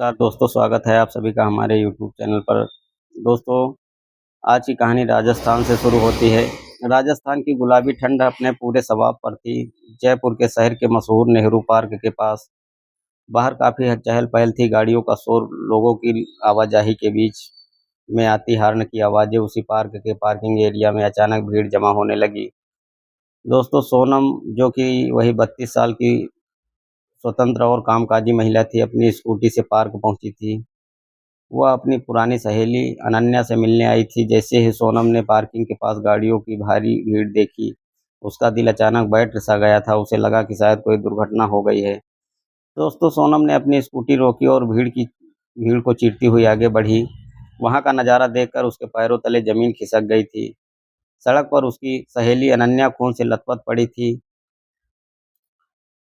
नमस्कार दोस्तों, स्वागत है आप सभी का हमारे यूट्यूब चैनल पर। दोस्तों, आज की कहानी राजस्थान से शुरू होती है। राजस्थान की गुलाबी ठंड अपने पूरे शबाब पर थी। जयपुर के शहर के मशहूर नेहरू पार्क के पास बाहर काफ़ी चहल-पहल थी। गाड़ियों का शोर, लोगों की आवाजाही के बीच में आती हॉर्न की आवाज़ें। उसी पार्क के पार्किंग एरिया में अचानक भीड़ जमा होने लगी। दोस्तों, सोनम, जो कि वही 32 साल की स्वतंत्र और कामकाजी महिला थी, अपनी स्कूटी से पार्क पहुंची थी। वह अपनी पुरानी सहेली अनन्या से मिलने आई थी। जैसे ही सोनम ने पार्किंग के पास गाड़ियों की भारी भीड़ देखी, उसका दिल अचानक बैठ सा गया था। उसे लगा कि शायद कोई दुर्घटना हो गई है। दोस्तों, सोनम ने अपनी स्कूटी रोकी और भीड़ को चीरती हुई आगे बढ़ी। वहां का नज़ारा देखकर उसके पैरों तले जमीन खिसक गई थी। सड़क पर उसकी सहेली अनन्या खून से लथपथ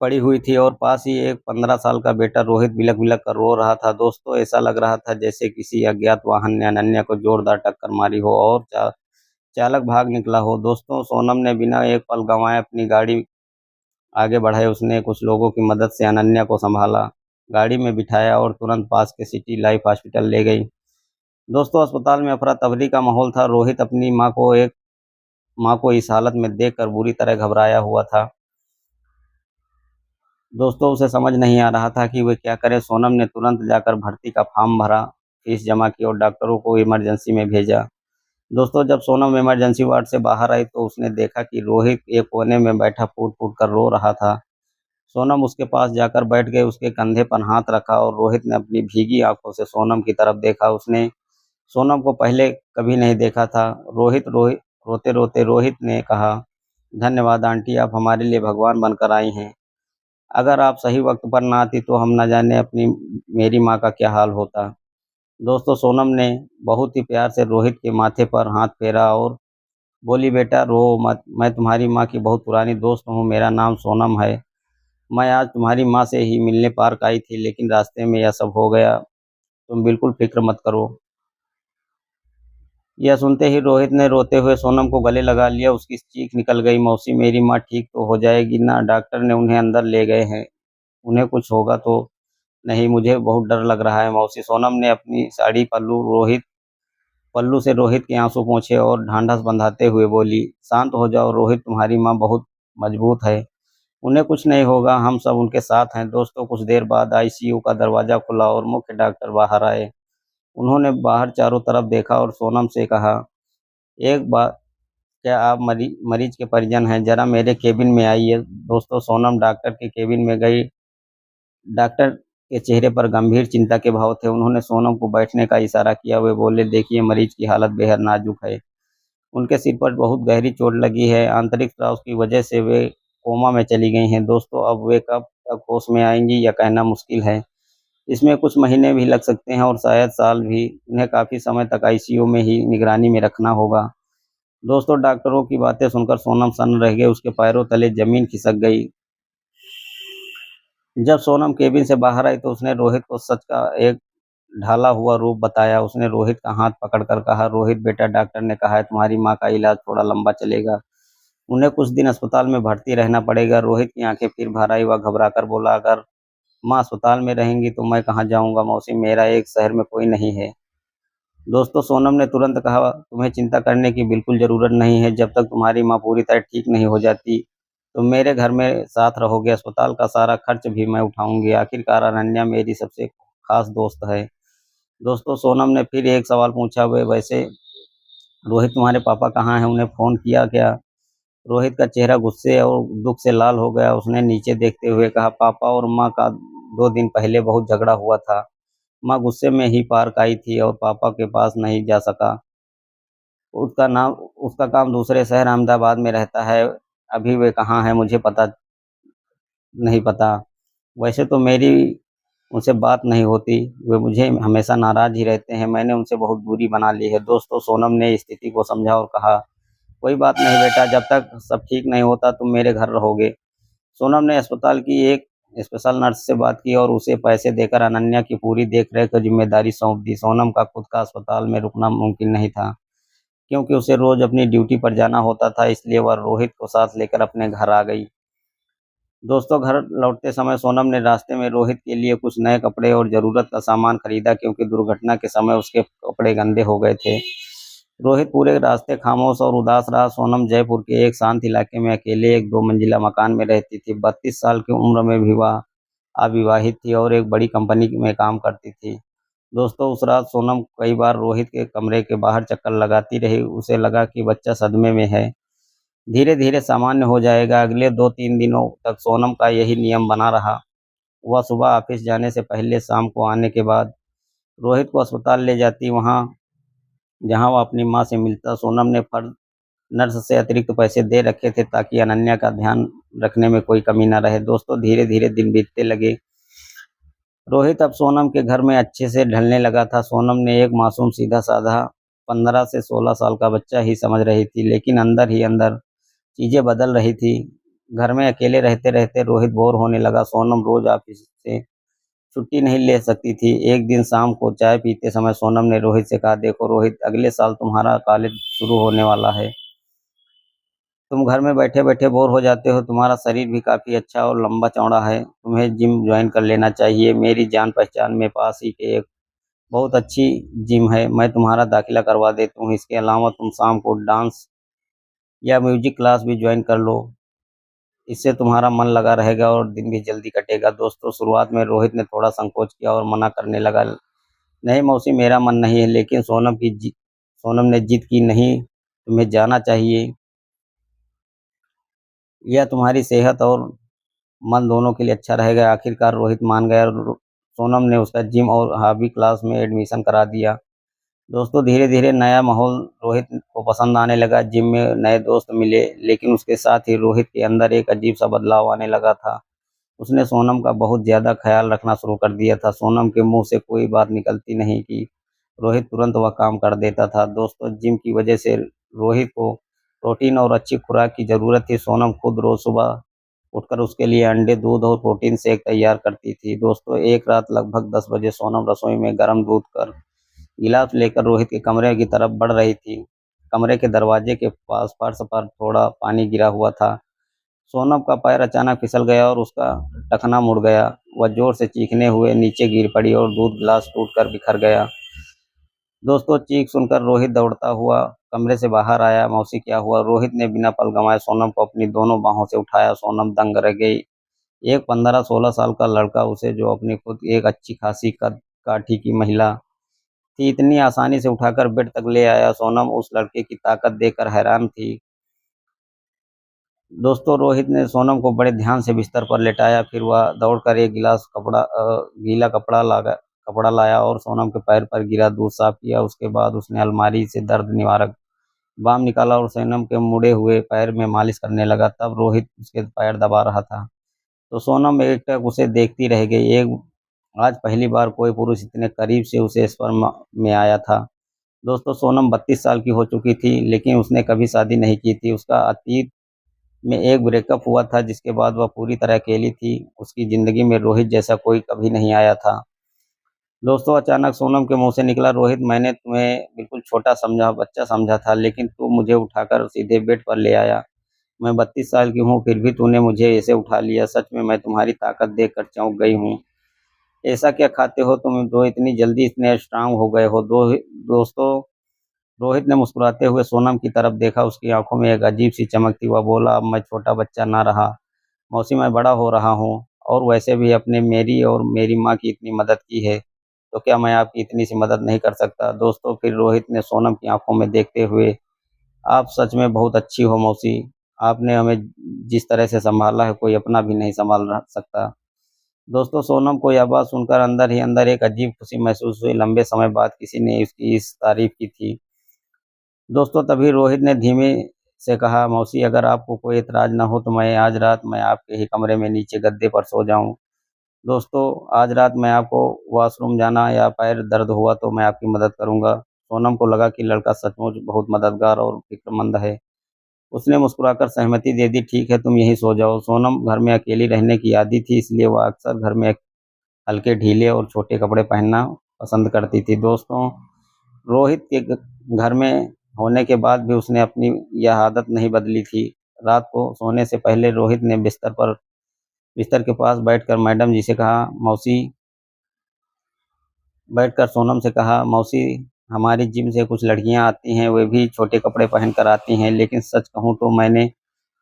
पड़ी हुई थी और पास ही एक 15 साल का बेटा रोहित बिलख-बिलख कर रो रहा था। दोस्तों, ऐसा लग रहा था जैसे किसी अज्ञात वाहन ने अनन्या को जोरदार टक्कर मारी हो और चालक भाग निकला हो। दोस्तों, सोनम ने बिना एक पल गंवाए अपनी गाड़ी आगे बढ़ाई। उसने कुछ लोगों की मदद से अनन्या को संभाला, गाड़ी में बिठाया और तुरंत पास के सिटी लाइफ हॉस्पिटल ले गई। दोस्तों, अस्पताल में अफरा-तफरी का माहौल था। रोहित अपनी माँ को इस हालत में देखकर बुरी तरह घबराया हुआ था। दोस्तों, उसे समझ नहीं आ रहा था कि वे क्या करे। सोनम ने तुरंत जाकर भर्ती का फॉर्म भरा, फीस जमा की और डॉक्टरों को इमरजेंसी में भेजा। दोस्तों, जब सोनम इमरजेंसी वार्ड से बाहर आई तो उसने देखा कि रोहित एक कोने में बैठा फूट-फूट कर रो रहा था। सोनम उसके पास जाकर बैठ गई, उसके कंधे पर हाथ रखा और रोहित ने अपनी भीगी आंखों से सोनम की तरफ देखा। उसने सोनम को पहले कभी नहीं देखा था। रोहित रोहित रोते-रोते रोहित ने कहा, "धन्यवाद आंटी, आप हमारे लिए भगवान बनकर आई हैं। अगर आप सही वक्त पर ना आती तो हम न जाने अपनी मेरी माँ का क्या हाल होता।" दोस्तों, सोनम ने बहुत ही प्यार से रोहित के माथे पर हाथ फेरा और बोली, "बेटा रो मत, मैं तुम्हारी माँ की बहुत पुरानी दोस्त हूँ। मेरा नाम सोनम है। मैं आज तुम्हारी माँ से ही मिलने पार्क आई थी, लेकिन रास्ते में यह सब हो गया। तुम बिल्कुल फिक्र मत करो।" यह सुनते ही रोहित ने रोते हुए सोनम को गले लगा लिया। उसकी चीख निकल गई, "मौसी, मेरी माँ ठीक तो हो जाएगी ना? डॉक्टर ने उन्हें अंदर ले गए हैं। उन्हें कुछ होगा तो नहीं? मुझे बहुत डर लग रहा है मौसी।" सोनम ने अपनी साड़ी पल्लू से रोहित के आंसू पोंछे और ढांढस बंधाते हुए बोली, "शांत हो जाओ रोहित, तुम्हारी माँ बहुत मजबूत है। उन्हें कुछ नहीं होगा, हम सब उनके साथ हैं।" दोस्तों, कुछ देर बाद आईसीयू का दरवाजा खुला और मुख्य डॉक्टर बाहर आए। उन्होंने बाहर चारों तरफ देखा और सोनम से कहा, "एक बात, क्या आप मरीज के परिजन हैं? जरा मेरे केबिन में आइए।" दोस्तों, सोनम डॉक्टर के केबिन में गई। डॉक्टर के चेहरे पर गंभीर चिंता के भाव थे। उन्होंने सोनम को बैठने का इशारा किया। वे बोले, "देखिए, मरीज की हालत बेहद नाजुक है। उनके सिर पर बहुत गहरी चोट लगी है। आंतरिक स्राव की वजह से वे कोमा में चली गई हैं। दोस्तों, अब वे कब तक होश में आएंगी यह कहना मुश्किल है। इसमें कुछ महीने भी लग सकते हैं और शायद साल भी। उन्हें काफ़ी समय तक आईसीयू में ही निगरानी में रखना होगा।" दोस्तों, डॉक्टरों की बातें सुनकर सोनम सन्न रह गई। उसके पैरों तले जमीन खिसक गई। जब सोनम केबिन से बाहर आई तो उसने रोहित को सच का एक ढाला हुआ रूप बताया। उसने रोहित का हाथ पकड़कर कहा, "रोहित बेटा, डॉक्टर ने कहा है तुम्हारी माँ का इलाज थोड़ा लंबा चलेगा। उन्हें कुछ दिन अस्पताल में भर्ती रहना पड़ेगा।" रोहित की आंखें फिर भर आई। वह घबराकर बोला, "अगर माँ अस्पताल में रहेंगी तो मैं कहाँ जाऊँगा मौसी? मेरा एक शहर में कोई नहीं है।" दोस्तों, सोनम ने तुरंत कहा, "तुम्हें चिंता करने की बिल्कुल ज़रूरत नहीं है। जब तक तुम्हारी माँ पूरी तरह ठीक नहीं हो जाती, तुम मेरे घर में साथ रहोगे। अस्पताल का सारा खर्च भी मैं उठाऊँगी। आखिरकार अनन्या मेरी सबसे खास दोस्त है।" दोस्तों, सोनम ने फिर एक सवाल पूछा, "वैसे रोहित तुम्हारे पापा कहाँ हैं? उन्हें फ़ोन किया क्या?" रोहित का चेहरा गुस्से और दुःख से लाल हो गया। उसने नीचे देखते हुए कहा, "पापा और माँ का 2 दिन पहले बहुत झगड़ा हुआ था। माँ गुस्से में ही पार्क आई थी और पापा के पास नहीं जा सका। उसका काम दूसरे शहर अहमदाबाद में रहता है। अभी वे कहाँ हैं मुझे नहीं पता। वैसे तो मेरी उनसे बात नहीं होती। वे मुझे हमेशा नाराज़ ही रहते हैं। मैंने उनसे बहुत दूरी बना ली है।" दोस्तों, सोनम ने स्थिति को समझा और कहा, "कोई बात नहीं बेटा, जब तक सब ठीक नहीं होता तुम मेरे घर रहोगे।" सोनम ने अस्पताल की एक स्पेशल नर्स से बात की और उसे पैसे देकर अनन्या की पूरी देखरेख की जिम्मेदारी सौंप दी। सोनम का खुद का अस्पताल में रुकना मुमकिन नहीं था, क्योंकि उसे रोज अपनी ड्यूटी पर जाना होता था। इसलिए वह रोहित को साथ लेकर अपने घर आ गई। दोस्तों घर लौटते समय सोनम ने रास्ते में रोहित के लिए कुछ नए कपड़े और ज़रूरत का सामान खरीदा क्योंकि दुर्घटना के समय उसके कपड़े गंदे हो गए थे। रोहित पूरे रास्ते खामोश और उदास रहा। सोनम जयपुर के एक शांत इलाके में अकेले एक 2 मंजिला मकान में रहती थी। 32 साल की उम्र में भी वह अविवाहित थी और एक बड़ी कंपनी में काम करती थी। दोस्तों उस रात सोनम कई बार रोहित के कमरे के बाहर चक्कर लगाती रही। उसे लगा कि बच्चा सदमे में है, धीरे-धीरे सामान्य हो जाएगा। अगले 2-3 दिनों तक सोनम का यही नियम बना रहा। वह सुबह ऑफिस जाने से पहले, शाम को आने के बाद रोहित को अस्पताल ले जाती, वहाँ जहाँ वह अपनी माँ से मिलता। सोनम ने फर्ज नर्स से अतिरिक्त पैसे दे रखे थे ताकि अनन्या का ध्यान रखने में कोई कमी न रहे। दोस्तों धीरे-धीरे दिन बीतते लगे। रोहित अब सोनम के घर में अच्छे से ढलने लगा था। सोनम ने एक मासूम सीधा-साधा 15 से 16 साल का बच्चा ही समझ रही थी, लेकिन अंदर ही अंदर चीज़ें बदल रही थी। घर में अकेले रहते-रहते रोहित बोर होने लगा। सोनम रोज़ ऑफिस से छुट्टी नहीं ले सकती थी। एक दिन शाम को चाय पीते समय सोनम ने रोहित से कहा, देखो रोहित, अगले साल तुम्हारा कॉलेज शुरू होने वाला है। तुम घर में बैठे-बैठे बोर हो जाते हो। तुम्हारा शरीर भी काफ़ी अच्छा और लंबा-चौड़ा है। तुम्हें जिम जॉइन कर लेना चाहिए। मेरी जान-पहचान में पास ही के एक बहुत अच्छी जिम है। मैं तुम्हारा दाखिला करवा देता हूँ। इसके अलावा तुम शाम को डांस या म्यूजिक क्लास भी जॉइन कर लो। इससे तुम्हारा मन लगा रहेगा और दिन भी जल्दी कटेगा। दोस्तों शुरुआत में रोहित ने थोड़ा संकोच किया और मना करने लगा। नहीं मौसी, मेरा मन नहीं है। लेकिन सोनम ने जिद की, नहीं, तुम्हें जाना चाहिए। यह तुम्हारी सेहत और मन दोनों के लिए अच्छा रहेगा। आखिरकार रोहित मान गया और सोनम ने उसका जिम और हॉबी क्लास में एडमिशन करा दिया। दोस्तों धीरे-धीरे नया माहौल रोहित को पसंद आने लगा। जिम में नए दोस्त मिले, लेकिन उसके साथ ही रोहित के अंदर एक अजीब-सा बदलाव आने लगा था। उसने सोनम का बहुत ज़्यादा ख़्याल रखना शुरू कर दिया था। सोनम के मुँह से कोई बात निकलती नहीं कि रोहित तुरंत वह काम कर देता था। दोस्तों जिम की वजह से रोहित को प्रोटीन और अच्छी खुराक की ज़रूरत थी। सोनम खुद रोज़ सुबह उठकर उसके लिए अंडे, दूध और प्रोटीन शेक तैयार करती थी। दोस्तों एक रात लगभग 10 बजे सोनम रसोई में गर्म दूध कर गिलास लेकर रोहित के कमरे की तरफ बढ़ रही थी। कमरे के दरवाजे के पास फर्श पर थोड़ा पानी गिरा हुआ था। सोनम का पैर अचानक फिसल गया और उसका टखना मुड़ गया। वह जोर से चीखने हुए नीचे गिर पड़ी और दूध गिलास टूटकर बिखर गया। दोस्तों चीख सुनकर रोहित दौड़ता हुआ कमरे से बाहर आया। मौसी क्या हुआ? रोहित ने बिना पल गंवाए सोनम को अपनी दोनों बाहों से उठाया। सोनम दंग रह गई। एक 15-16 साल का लड़का, उसे जो अपनी खुद एक अच्छी खासी कद काठी की महिला थी, इतनी आसानी से उठाकर बेड तक ले आया। सोनम उस लड़के की ताकत देखकर हैरान थी। दोस्तों रोहित ने सोनम को बड़े ध्यान से बिस्तर पर लेटाया। फिर वह दौड़कर एक गिलास गीला कपड़ा लाया और सोनम के पैर पर गिरा दूध साफ किया। उसके बाद उसने अलमारी से दर्द निवारक बाम निकाला और सोनम के मुड़े हुए पैर में मालिश करने लगा। तब रोहित उसके पैर दबा रहा था तो सोनम एकटक उसे देखती रह गई। एक आज पहली बार कोई पुरुष इतने करीब से उसे स्पर्श में आया था। दोस्तों सोनम 32 साल की हो चुकी थी, लेकिन उसने कभी शादी नहीं की थी। उसका अतीत में एक ब्रेकअप हुआ था जिसके बाद वह पूरी तरह अकेली थी। उसकी ज़िंदगी में रोहित जैसा कोई कभी नहीं आया था। दोस्तों अचानक सोनम के मुँह से निकला, रोहित, मैंने तुम्हें बिल्कुल छोटा समझा, बच्चा समझा था, लेकिन तू मुझे उठाकर सीधे बेड पर ले आया। मैं 32 साल की हूँ, फिर भी तूने मुझे ऐसे उठा लिया। सच में मैं तुम्हारी ताकत देखकर चौंक गई हूँ। ऐसा क्या खाते हो तुम जो इतनी जल्दी इतने स्ट्रांग हो गए हो? दोस्तों रोहित ने मुस्कुराते हुए सोनम की तरफ देखा। उसकी आंखों में एक अजीब सी चमक थी। वह बोला, अब मैं छोटा बच्चा ना रहा मौसी, मैं बड़ा हो रहा हूँ। और वैसे भी अपने मेरी और मेरी माँ की इतनी मदद की है, तो क्या मैं आपकी इतनी सी मदद नहीं कर सकता? दोस्तों फिर रोहित ने सोनम की आंखों में देखते हुए, आप सच में बहुत अच्छी हो मौसी। आपने हमें जिस तरह से संभाला है कोई अपना भी नहीं संभाल सकता। दोस्तों सोनम को यह बात सुनकर अंदर ही अंदर एक अजीब खुशी महसूस हुई। लंबे समय बाद किसी ने उसकी इस तारीफ की थी। दोस्तों तभी रोहित ने धीमे से कहा, मौसी अगर आपको कोई एतराज ना हो तो आज रात मैं आपके ही कमरे में नीचे गद्दे पर सो जाऊं। दोस्तों आज रात मैं आपको वॉशरूम जाना या पैर दर्द हुआ तो मैं आपकी मदद करूंगा। सोनम को लगा कि लड़का सचमुच बहुत मददगार और फिक्रमंद है। उसने मुस्कुराकर सहमति दे दी। ठीक है, तुम यहीं सो जाओ। सोनम घर में अकेली रहने की आदी थी, इसलिए वह अक्सर घर में हल्के ढीले और छोटे कपड़े पहनना पसंद करती थी। दोस्तों रोहित के घर में होने के बाद भी उसने अपनी यह आदत नहीं बदली थी। रात को सोने से पहले रोहित ने बिस्तर पर बिस्तर के पास बैठकर मैडम जी से कहा, मौसी बैठकर सोनम से कहा, मौसी हमारी जिम से कुछ लड़कियां आती हैं, वे भी छोटे कपड़े पहनकर आती हैं, लेकिन सच कहूँ तो मैंने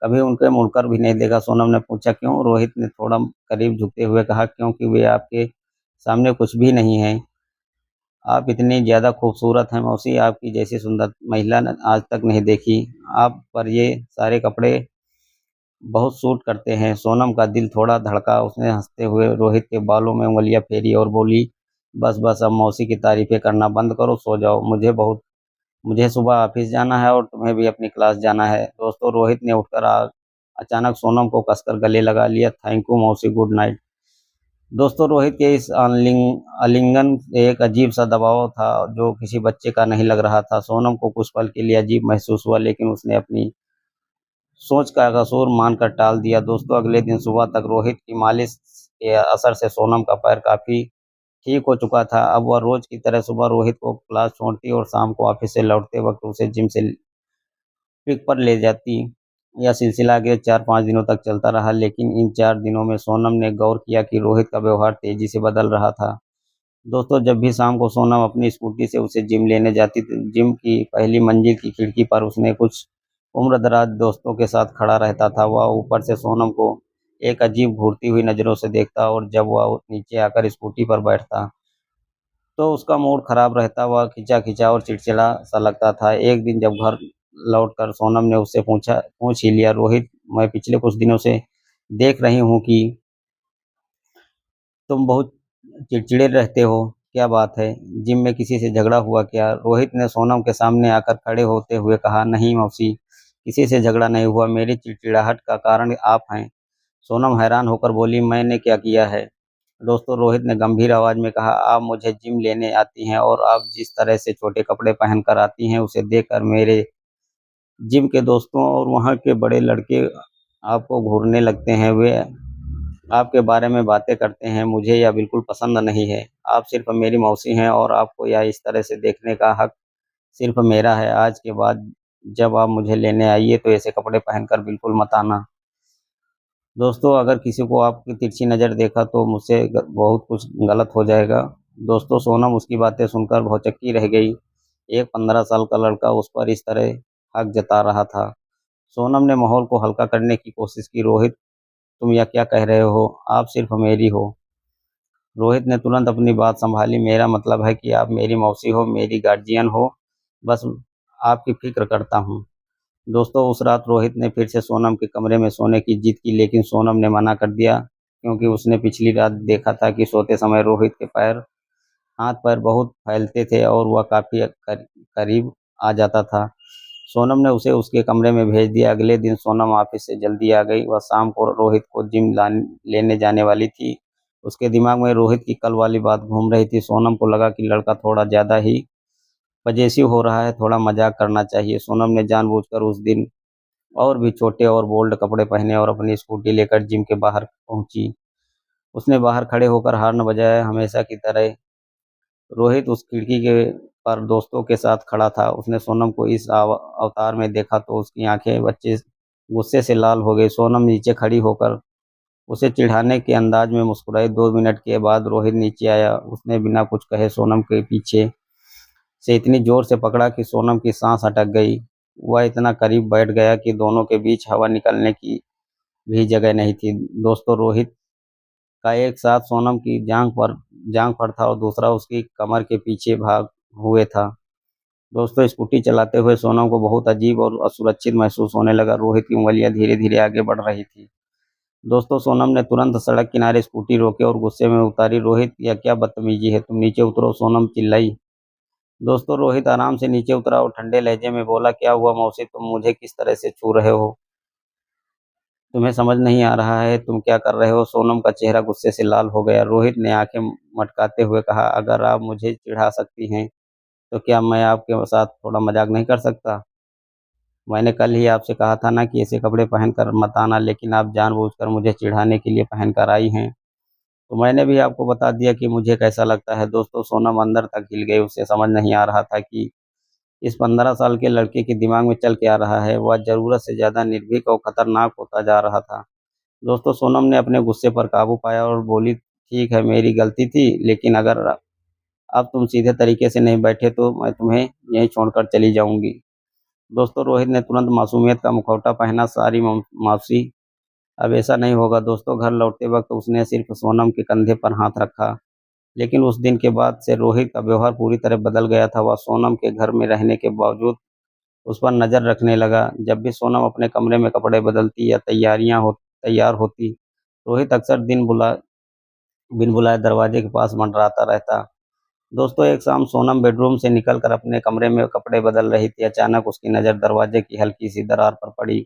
कभी उनके मुड़कर भी नहीं देखा। सोनम ने पूछा, क्यों? रोहित ने थोड़ा करीब झुकते हुए कहा, क्योंकि वे आपके सामने कुछ भी नहीं है। आप इतनी ज़्यादा खूबसूरत हैं मौसी, आपकी जैसी सुंदर महिला आज तक नहीं देखी। आप पर ये सारे कपड़े बहुत सूट करते हैं। सोनम का दिल थोड़ा धड़का। उसने हंसते हुए रोहित के बालों में उंगलियां फेरी और बोली, बस बस अब मौसी की तारीफें करना बंद करो, सो जाओ। मुझे सुबह ऑफिस जाना है और तुम्हें भी अपनी क्लास जाना है। दोस्तों, रोहित ने उठकर अचानक सोनम को कसकर गले लगा लिया। थैंक यू मौसी, गुड नाइट। दोस्तों, रोहित के इस आलिंगन से एक अजीब सा दबाव था जो किसी बच्चे का नहीं लग रहा था। सोनम को कुछ पल के लिए अजीब महसूस हुआ, लेकिन उसने अपनी सोच का कसूर मानकर टाल दिया। दोस्तों, अगले दिन सुबह तक रोहित की मालिश के असर से सोनम का पैर काफी ठीक हो चुका था। अब वह रोज की तरह सुबह रोहित को क्लास छोड़ती और शाम को ऑफिस से लौटते वक्त उसे जिम से पिक पर ले जाती। यह सिलसिला अगले 4-5 दिनों तक चलता रहा, लेकिन इन 4 दिनों में सोनम ने गौर किया कि रोहित का व्यवहार तेजी से बदल रहा था। दोस्तों, जब भी शाम को सोनम अपनी स्कूटी से उसे जिम लेने जाती थी, जिम की पहली मंजिल की खिड़की पर उसने कुछ उम्रदराज दोस्तों के साथ खड़ा रहता था। वह ऊपर से सोनम को एक अजीब घूरती हुई नज़रों से देखता और जब वह नीचे आकर स्कूटी पर बैठता तो उसका मूड खराब रहता। वह खिंचा-खिंचा और चिड़चिड़ा सा लगता था। एक दिन जब घर लौटकर सोनम ने उससे पूछ ही लिया, रोहित, मैं पिछले कुछ दिनों से देख रही हूँ कि तुम बहुत चिड़चिड़े रहते हो, क्या बात है? जिम में किसी से झगड़ा हुआ क्या? रोहित ने सोनम के सामने आकर खड़े होते हुए कहा, नहीं मौसी, किसी से झगड़ा नहीं हुआ, मेरी चिड़चिड़ाहट का कारण आप हैं। सोनम हैरान होकर बोली, मैंने क्या किया है? दोस्तों, रोहित ने गंभीर आवाज में कहा, आप मुझे जिम लेने आती हैं और आप जिस तरह से छोटे कपड़े पहनकर आती हैं, उसे देखकर मेरे जिम के दोस्तों और वहाँ के बड़े लड़के आपको घूरने लगते हैं। वे आपके बारे में बातें करते हैं। मुझे यह बिल्कुल पसंद नहीं है। आप सिर्फ मेरी मौसी हैं और आपको यह इस तरह से देखने का हक सिर्फ मेरा है। आज के बाद जब आप मुझे लेने आइए तो ऐसे कपड़े पहनकर बिल्कुल मत आना। दोस्तों, अगर किसी को आपकी तिरछी नज़र देखा तो मुझसे बहुत कुछ गलत हो जाएगा। दोस्तों, सोनम उसकी बातें सुनकर भौचक्की रह गई। एक 15 साल का लड़का उस पर इस तरह हक जता रहा था। सोनम ने माहौल को हल्का करने की कोशिश की, रोहित, तुम यह क्या कह रहे हो? आप सिर्फ मेरी हो। रोहित ने तुरंत अपनी बात संभाली, मेरा मतलब है कि आप मेरी मौसी हो, मेरी गार्जियन हो। बस आपकी फिक्र करता हूँ। दोस्तों, उस रात रोहित ने फिर से सोनम के कमरे में सोने की जिद की, लेकिन सोनम ने मना कर दिया, क्योंकि उसने पिछली रात देखा था कि सोते समय रोहित के हाथ पैर बहुत फैलते थे और वह काफ़ी करीब आ जाता था। सोनम ने उसे उसके कमरे में भेज दिया। अगले दिन सोनम ऑफिस से जल्दी आ गई। वह शाम को रोहित को जिम लेने जाने वाली थी। उसके दिमाग में रोहित की कल वाली बात घूम रही थी। सोनम को लगा कि लड़का थोड़ा ज़्यादा ही पजेसिव हो रहा है, थोड़ा मजाक करना चाहिए। सोनम ने जानबूझकर उस दिन और भी छोटे और बोल्ड कपड़े पहने और अपनी स्कूटी लेकर जिम के बाहर पहुंची। उसने बाहर खड़े होकर हॉर्न बजाया। हमेशा की तरह रोहित उस खिड़की के पर दोस्तों के साथ खड़ा था। उसने सोनम को इस अवतार में देखा तो उसकी आंखें बच्चे गुस्से से लाल हो गई। सोनम नीचे खड़ी होकर उसे चिढ़ाने के अंदाज में मुस्कुराई। 2 मिनट के बाद रोहित नीचे आया। उसने बिना कुछ कहे सोनम के पीछे से इतनी जोर से पकड़ा कि सोनम की सांस अटक गई। वह इतना करीब बैठ गया कि दोनों के बीच हवा निकलने की भी जगह नहीं थी। दोस्तों, रोहित का एक साथ सोनम की जांघ पर था और दूसरा उसकी कमर के पीछे भाग हुए था। दोस्तों, स्कूटी चलाते हुए सोनम को बहुत अजीब और असुरक्षित महसूस होने लगा। रोहित की उंगलियां धीरे धीरे आगे बढ़ रही थी। दोस्तों, सोनम ने तुरंत सड़क किनारे स्कूटी रोकी और गुस्से में उतारी, रोहित, यह क्या बदतमीजी है? तुम नीचे उतरो, सोनम चिल्लाई। दोस्तों, रोहित आराम से नीचे उतरा और ठंडे लहजे में बोला, क्या हुआ मौसी, तुम मुझे किस तरह से छू रहे हो? तुम्हें समझ नहीं आ रहा है तुम क्या कर रहे हो? सोनम का चेहरा गुस्से से लाल हो गया। रोहित ने आंखें मटकाते हुए कहा, अगर आप मुझे चिढ़ा सकती हैं तो क्या मैं आपके साथ थोड़ा मजाक नहीं कर सकता? मैंने कल ही आपसे कहा था ना कि ऐसे कपड़े पहनकर मत आना, लेकिन आप जानबूझकर मुझे चिढ़ाने के लिए पहनकर आई हैं। तो मैंने भी आपको बता दिया कि मुझे कैसा लगता है। दोस्तों, सोनम अंदर तक हिल गई। उसे समझ नहीं आ रहा था कि इस 15 साल के लड़के के दिमाग में चल क्या रहा है। वह ज़रूरत से ज़्यादा निर्भीक और खतरनाक होता जा रहा था। दोस्तों सोनम ने अपने गुस्से पर काबू पाया और बोली, ठीक है मेरी गलती थी, लेकिन अगर अब तुम सीधे तरीके से नहीं बैठे तो मैं तुम्हें यहीं छोड़कर चली जाऊंगी। दोस्तों रोहित ने तुरंत मासूमियत का मुखौटा पहना, सारी मौसी अब ऐसा नहीं होगा। दोस्तों घर लौटते वक्त उसने सिर्फ सोनम के कंधे पर हाथ रखा, लेकिन उस दिन के बाद से रोहित का व्यवहार पूरी तरह बदल गया था। वह सोनम के घर में रहने के बावजूद उस पर नज़र रखने लगा। जब भी सोनम अपने कमरे में कपड़े बदलती या तैयार होती, रोहित अक्सर बिन बुलाए दरवाजे के पास मंडराता रहता। दोस्तों एक शाम सोनम बेडरूम से निकलकर अपने कमरे में कपड़े बदल रही थी। अचानक उसकी नज़र दरवाजे की हल्की सी दरार पर पड़ी।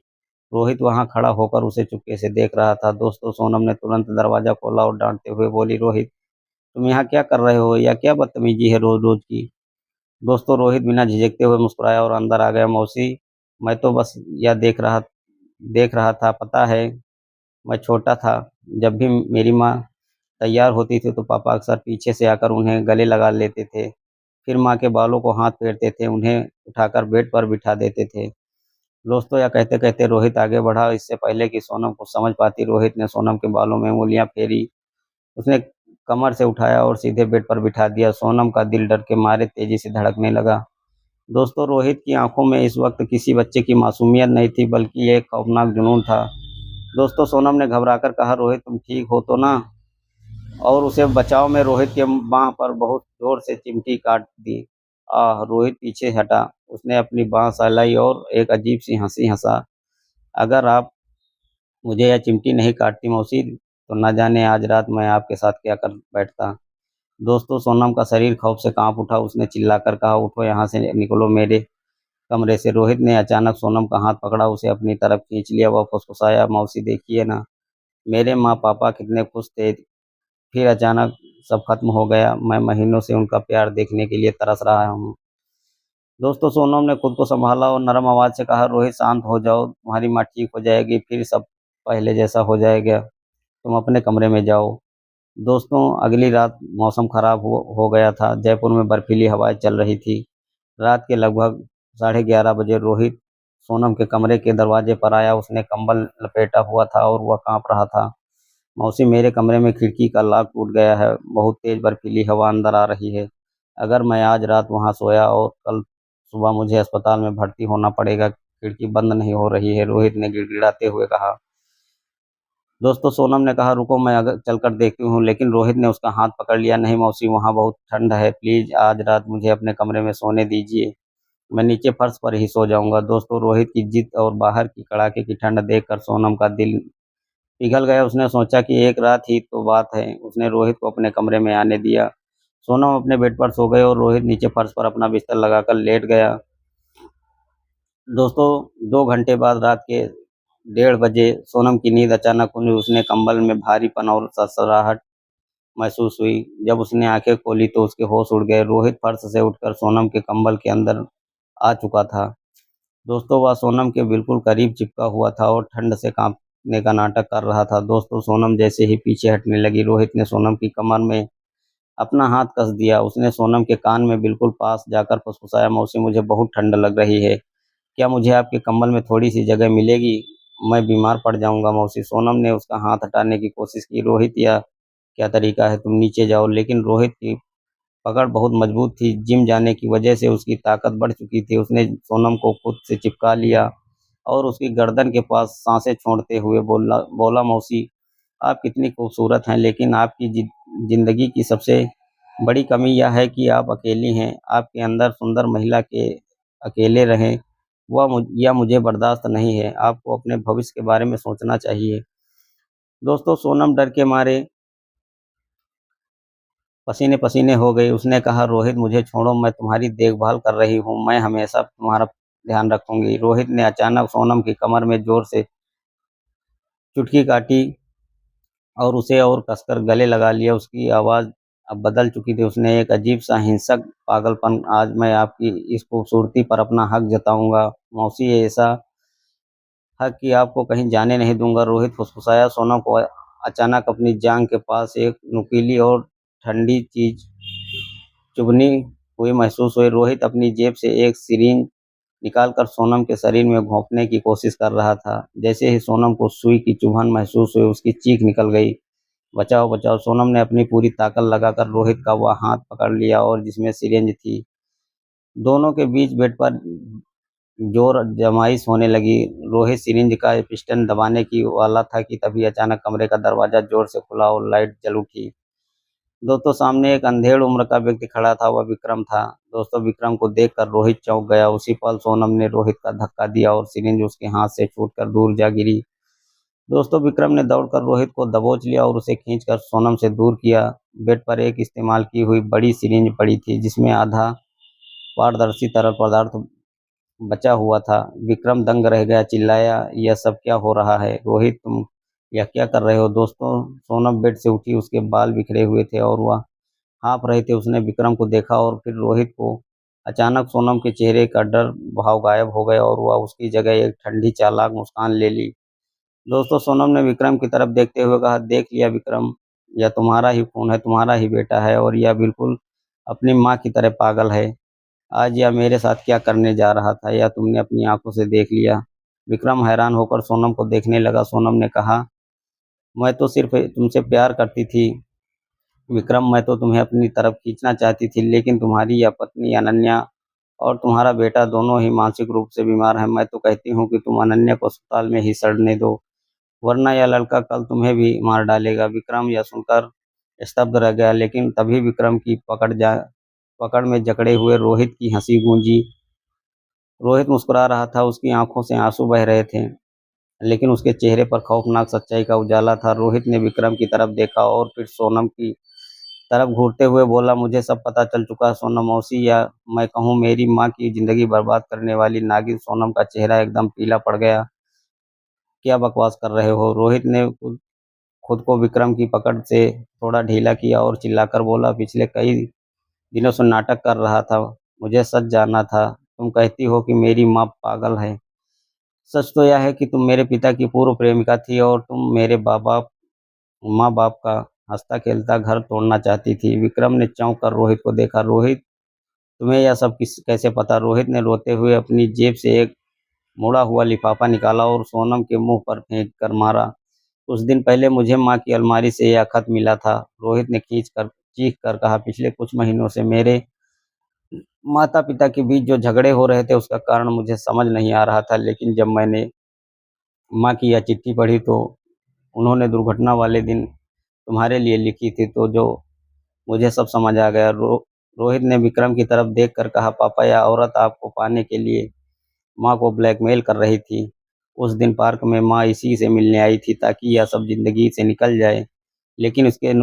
रोहित वहां खड़ा होकर उसे चुपके से देख रहा था। दोस्तों सोनम ने तुरंत दरवाजा खोला और डांटते हुए बोली, रोहित तुम यहाँ क्या कर रहे हो? या क्या बदतमीजी है रोज रोज की? दोस्तों रोहित बिना झिझकते हुए मुस्कुराया और अंदर आ गया। मौसी मैं तो बस यह देख रहा था। पता है मैं छोटा था, जब भी मेरी माँ तैयार होती थी तो पापा अक्सर पीछे से आकर उन्हें गले लगा लेते थे। फिर माँ के बालों को हाथ फेरते थे, उन्हें उठाकर बेड पर बिठा देते थे। दोस्तों यह कहते कहते रोहित आगे बढ़ा। इससे पहले कि सोनम कुछ समझ पाती, रोहित ने सोनम के बालों में उंगलियां फेरी। उसने कमर से उठाया और सीधे बेड पर बिठा दिया। सोनम का दिल डर के मारे तेजी से धड़कने लगा। दोस्तों रोहित की आंखों में इस वक्त किसी बच्चे की मासूमियत नहीं थी, बल्कि एक खौफनाक जुनून था। दोस्तों सोनम ने घबराकर कहा, रोहित तुम ठीक हो तो ना? और उसे बचाव में रोहित के बांह पर बहुत जोर से चिमटी काट दी। आह! रोहित पीछे हटा। उसने अपनी बांह सहलाई और एक अजीब सी हंसी हंसा। अगर आप मुझे यह चिमटी नहीं काटती मौसी, तो न जाने आज रात मैं आपके साथ क्या कर बैठता। दोस्तों सोनम का शरीर खौफ से कांप उठा। उसने चिल्लाकर कहा, उठो यहाँ से, निकलो मेरे कमरे से। रोहित ने अचानक सोनम का हाथ पकड़ा, उसे अपनी तरफ खींच लिया। वह फुसफुसाया, मौसी देखिए ना, मेरे माँ पापा कितने खुश थे। फिर अचानक सब खत्म हो गया। मैं महीनों से उनका प्यार देखने के लिए तरस रहा हूँ। दोस्तों सोनम ने खुद को संभाला और नरम आवाज से कहा, रोहित शांत हो जाओ, तुम्हारी माँ ठीक हो जाएगी, फिर सब पहले जैसा हो जाएगा। तुम अपने कमरे में जाओ। दोस्तों अगली रात मौसम खराब हो गया था। जयपुर में बर्फीली हवाएं चल रही थी। रात के लगभग 11:30 बजे रोहित सोनम के कमरे के दरवाजे पर आया। उसने कंबल लपेटा हुआ था और वह कांप रहा था। मौसी मेरे कमरे में खिड़की का लॉक टूट गया है, बहुत तेज बर्फीली हवा अंदर आ रही है। अगर मैं आज रात वहां सोया और कल सुबह मुझे अस्पताल में भर्ती होना पड़ेगा। खिड़की बंद नहीं हो रही है, रोहित ने गिड़गिड़ाते हुए कहा। दोस्तों सोनम ने कहा, रुको मैं अगर चलकर देखती हूँ, लेकिन रोहित ने उसका हाथ पकड़ लिया। नहीं मौसी, वहाँ बहुत ठंड है, प्लीज आज रात मुझे अपने कमरे में सोने दीजिए, मैं नीचे फर्श पर ही सो जाऊंगा। दोस्तों रोहित की जिद और बाहर की कड़ाके की ठंड देखकर सोनम का दिल पिघल गया। उसने सोचा कि एक रात ही तो बात है। उसने रोहित को अपने कमरे में आने दिया। सोनम अपने बेड पर सो गए और रोहित नीचे फर्श पर अपना बिस्तर लगाकर लेट गया। दोस्तों 2 घंटे बाद रात के 1:30 बजे सोनम की नींद अचानक खुली। उसने कंबल में भारीपन और सरसराहट महसूस हुई। जब उसने आंखें खोली तो उसके होश उड़ गए। रोहित फर्श से उठकर सोनम के कंबल के अंदर आ चुका था। दोस्तों वह सोनम के बिल्कुल करीब चिपका हुआ था और ठंड से कांपने का नाटक कर रहा था। दोस्तों सोनम जैसे ही पीछे हटने लगी, रोहित ने सोनम की कमर में अपना हाथ कस दिया। उसने सोनम के कान में बिल्कुल पास जाकर फुसफुसाया, मौसी मुझे बहुत ठंड लग रही है, क्या मुझे आपके कंबल में थोड़ी सी जगह मिलेगी? मैं बीमार पड़ जाऊंगा मौसी। सोनम ने उसका हाथ हटाने की कोशिश की। रोहित, यह क्या तरीका है, तुम नीचे जाओ। लेकिन रोहित की पकड़ बहुत मजबूत थी। जिम जाने की वजह से उसकी ताकत बढ़ चुकी थी। उसने सोनम को खुद से चिपका लिया और उसकी गर्दन के पास सांसें छोड़ते हुए बोला बोला मौसी आप कितनी खूबसूरत हैं, लेकिन आपकी जिंदगी की सबसे बड़ी कमी यह है कि आप अकेली हैं। आपके अंदर सुंदर महिला के अकेले रहें, यह मुझे बर्दाश्त नहीं है। आपको अपने भविष्य के बारे में सोचना चाहिए। दोस्तों सोनम डर के मारे पसीने पसीने हो गई। उसने कहा, रोहित मुझे छोड़ो, मैं तुम्हारी देखभाल कर रही हूँ, मैं हमेशा तुम्हारा ध्यान रखूंगी। रोहित ने अचानक सोनम की कमर में जोर से चुटकी काटी और उसे और कसकर गले लगा लिया। उसकी आवाज़ अब बदल चुकी थी। उसने एक अजीब सा हिंसक पागलपन, आज मैं आपकी इस खूबसूरती पर अपना हक जताऊंगा मौसी, ऐसा हक कि आपको कहीं जाने नहीं दूंगा। रोहित फुसफुसाया। सोनम को अचानक अपनी जांघ के पास एक नुकीली और ठंडी चीज चुभनी हुई महसूस हुई। रोहित अपनी जेब से एक सिरिंज निकालकर सोनम के शरीर में घोंपने की कोशिश कर रहा था। जैसे ही सोनम को सुई की चुभन महसूस हुई, उसकी चीख निकल गई, बचाओ बचाओ। सोनम ने अपनी पूरी ताकत लगाकर रोहित का वह हाथ पकड़ लिया और जिसमें सिरिंज थी, दोनों के बीच बेड पर जोर जमाइश होने लगी। रोहित सिरिंज का पिस्टन दबाने की वाला था कि तभी अचानक कमरे का दरवाजा जोर से खुला और लाइट जल उठी। दोस्तों, सामने एक अंधेड़ उम्र का व्यक्ति खड़ा था, वह विक्रम था। दोस्तों, विक्रम को देखकर रोहित चौंक गया। उसी पल सोनम ने रोहित का धक्का दिया और सिरिंज उसके हाथ से छूटकर दूर जा गिरी। दोस्तों, विक्रम ने दौड़कर रोहित को दबोच लिया और उसे खींचकर सोनम से दूर किया। बेड पर एक इस्तेमाल की हुई बड़ी सिरिंज पड़ी थी, जिसमें आधा पारदर्शी तरल पदार्थ बचा हुआ था। विक्रम दंग रह गया, चिल्लाया, यह सब क्या हो रहा है? रोहित, तुम यह क्या कर रहे हो? दोस्तों, सोनम बेड से उठी, उसके बाल बिखरे हुए थे और वह हाँफ रहे थे। उसने विक्रम को देखा और फिर रोहित को। अचानक सोनम के चेहरे का डर भाव गायब हो गया और वह उसकी जगह एक ठंडी चालाक मुस्कान ले ली। दोस्तों, सोनम ने विक्रम की तरफ देखते हुए कहा, देख लिया विक्रम, यह तुम्हारा ही खून है, तुम्हारा ही बेटा है और यह बिल्कुल अपनी माँ की तरह पागल है। आज यह मेरे साथ क्या करने जा रहा था, यह तुमने अपनी आंखों से देख लिया। विक्रम हैरान होकर सोनम को देखने लगा। सोनम ने कहा, मैं तो सिर्फ तुमसे प्यार करती थी विक्रम, मैं तो तुम्हें अपनी तरफ खींचना चाहती थी, लेकिन तुम्हारी यह पत्नी अनन्या और तुम्हारा बेटा दोनों ही मानसिक रूप से बीमार हैं। मैं तो कहती हूँ कि तुम अनन्या को अस्पताल में ही सड़ने दो, वरना यह लड़का कल तुम्हें भी मार डालेगा। विक्रम यह सुनकर स्तब्ध रह गया, लेकिन तभी विक्रम की पकड़ में जकड़े हुए रोहित की हंसी गूंजी। रोहित मुस्कुरा रहा था, उसकी आंखों से आंसू बह रहे थे, लेकिन उसके चेहरे पर खौफनाक सच्चाई का उजाला था। रोहित ने विक्रम की तरफ देखा और फिर सोनम की तरफ घूरते हुए बोला, मुझे सब पता चल चुका है सोनम मौसी, या मैं कहूँ मेरी माँ की जिंदगी बर्बाद करने वाली नागिन। सोनम का चेहरा एकदम पीला पड़ गया। क्या बकवास कर रहे हो? रोहित ने खुद को विक्रम की पकड़ से थोड़ा ढीला किया और चिल्लाकर बोला, पिछले कई दिनों से नाटक कर रहा था, मुझे सच जानना था। तुम कहती हो कि मेरी माँ पागल है। सच तो यह है कि तुम मेरे पिता की पूर्व प्रेमिका थी और तुम मेरे माँ बाप का हंसता खेलता घर तोड़ना चाहती थी। विक्रम ने चौंक कर रोहित को देखा। रोहित, तुम्हें यह सब कैसे पता? रोहित ने रोते हुए अपनी जेब से एक मुड़ा हुआ लिफाफा निकाला और सोनम के मुंह पर फेंक कर मारा। कुछ दिन पहले मुझे माँ की अलमारी से यह खत मिला था, रोहित ने चीख कर कहा। पिछले कुछ महीनों से मेरे माता पिता के बीच जो झगड़े हो रहे थे, उसका कारण मुझे समझ नहीं आ रहा था, लेकिन जब मैंने माँ की यह चिट्ठी पढ़ी तो उन्होंने दुर्घटना वाले दिन तुम्हारे लिए लिखी थी, तो जो मुझे सब समझ आ गया। रोहित ने विक्रम की तरफ देखकर कहा, पापा, यह औरत आपको पाने के लिए माँ को ब्लैकमेल कर रही थी। उस दिन पार्क में माँ इसी से मिलने आई थी ताकि यह सब जिंदगी से निकल जाए, लेकिन उसके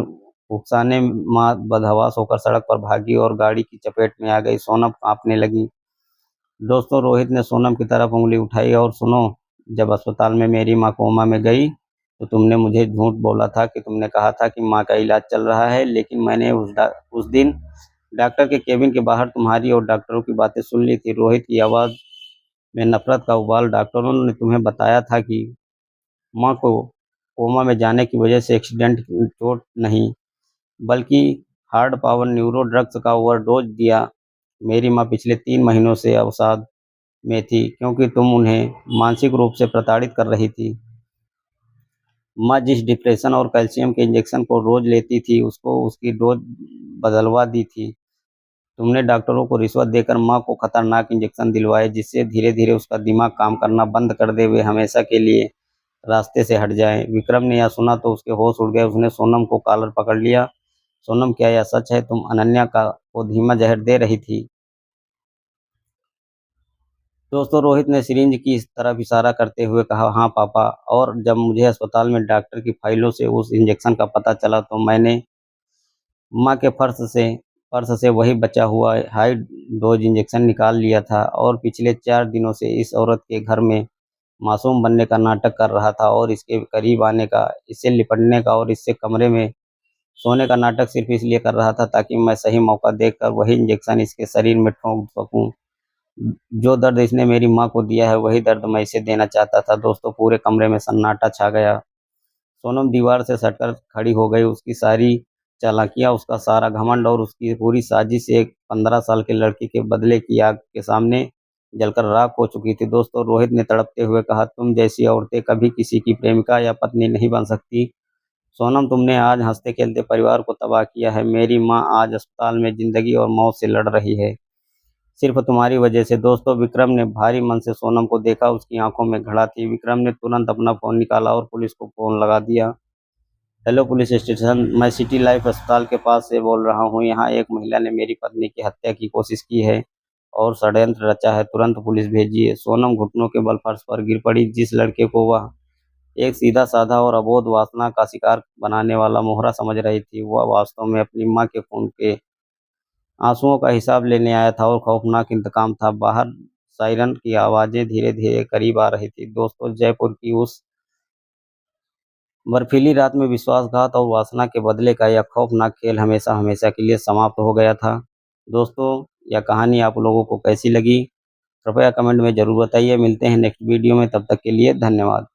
उकसाने माँ बदहवास होकर सड़क पर भागी और गाड़ी की चपेट में आ गई। सोनम कांपने लगी। दोस्तों, रोहित ने सोनम की तरफ उंगली उठाई और सुनो, जब अस्पताल में मेरी माँ कोमा में गई तो तुमने मुझे झूठ बोला था कि तुमने कहा था कि माँ का इलाज चल रहा है, लेकिन मैंने उस दिन डॉक्टर के केबिन के बाहर तुम्हारी और डॉक्टरों की बातें सुन ली थी। रोहित की आवाज़ में नफरत का उबाल। डॉक्टरों ने तुम्हें बताया था कि माँ को कोमा में जाने की वजह से एक्सीडेंट चोट नहीं, बल्कि हार्ड पावर न्यूरो ड्रग्स का ओवरडोज दिया। मेरी माँ पिछले 3 महीनों से अवसाद में थी क्योंकि तुम उन्हें मानसिक रूप से प्रताड़ित कर रही थी। माँ जिस डिप्रेशन और कैल्शियम के इंजेक्शन को रोज लेती थी, उसको उसकी डोज बदलवा दी थी। तुमने डॉक्टरों को रिश्वत देकर माँ को खतरनाक इंजेक्शन दिलवाए, जिससे धीरे धीरे उसका दिमाग काम करना बंद कर दे, वे हमेशा के लिए रास्ते से हट जाए। विक्रम ने यह सुना तो उसके होश उड़ गए। उसने सोनम को कॉलर पकड़ लिया। सोनम, क्या यह सच है? तुम अनन्या का को धीमा जहर दे रही थी? दोस्तों, रोहित ने सिरिंज की तरफ इशारा करते हुए कहा, हाँ पापा, और जब मुझे अस्पताल में डॉक्टर की फाइलों से उस इंजेक्शन का पता चला तो मैंने माँ के पर्स से वही बचा हुआ हाई डोज इंजेक्शन निकाल लिया था और पिछले 4 दिनों से इस औरत के घर में मासूम बनने का नाटक कर रहा था और इसके करीब आने का, इससे लिपटने का और इससे कमरे में सोने का नाटक सिर्फ इसलिए कर रहा था ताकि मैं सही मौका देखकर वही इंजेक्शन इसके शरीर में ठोंक सकूं। जो दर्द इसने मेरी माँ को दिया है, वही दर्द मैं इसे देना चाहता था। दोस्तों, पूरे कमरे में सन्नाटा छा गया। सोनम दीवार से सटकर खड़ी हो गई। उसकी सारी चालाकियां, उसका सारा घमंड और उसकी पूरी साजिश एक 15 साल के लड़की के बदले की आग के सामने जलकर राख हो चुकी थी। दोस्तों, रोहित ने तड़पते हुए कहा, तुम जैसी औरतें कभी किसी की प्रेमिका या पत्नी नहीं बन सकती। सोनम, तुमने आज हंसते खेलते परिवार को तबाह किया है। मेरी माँ आज अस्पताल में जिंदगी और मौत से लड़ रही है, सिर्फ तुम्हारी वजह से। दोस्तों, विक्रम ने भारी मन से सोनम को देखा, उसकी आंखों में घड़ा थी। विक्रम ने तुरंत अपना फोन निकाला और पुलिस को फोन लगा दिया। हेलो पुलिस स्टेशन, मैं सिटी लाइफ अस्पताल के पास से बोल रहा हूँ। यहाँ एक महिला ने मेरी पत्नी की हत्या की कोशिश की है और षड्यंत्र रचा है, तुरंत पुलिस भेजिए। सोनम घुटनों के बल फर्श पर गिर पड़ी। जिस लड़के को वह एक सीधा साधा और अबोध वासना का शिकार बनाने वाला मोहरा समझ रही थी, वह वास्तव में अपनी माँ के खून के आंसुओं का हिसाब लेने आया था। और खौफनाक इंतकाम था। बाहर सायरन की आवाजें धीरे धीरे करीब आ रही थी। दोस्तों, जयपुर की उस बर्फीली रात में विश्वासघात और वासना के बदले का यह खौफनाक खेल हमेशा हमेशा के लिए समाप्त हो गया था। दोस्तों, यह कहानी आप लोगों को कैसी लगी, कृपया कमेंट में जरूर बताइए। मिलते हैं नेक्स्ट वीडियो में, तब तक के लिए धन्यवाद।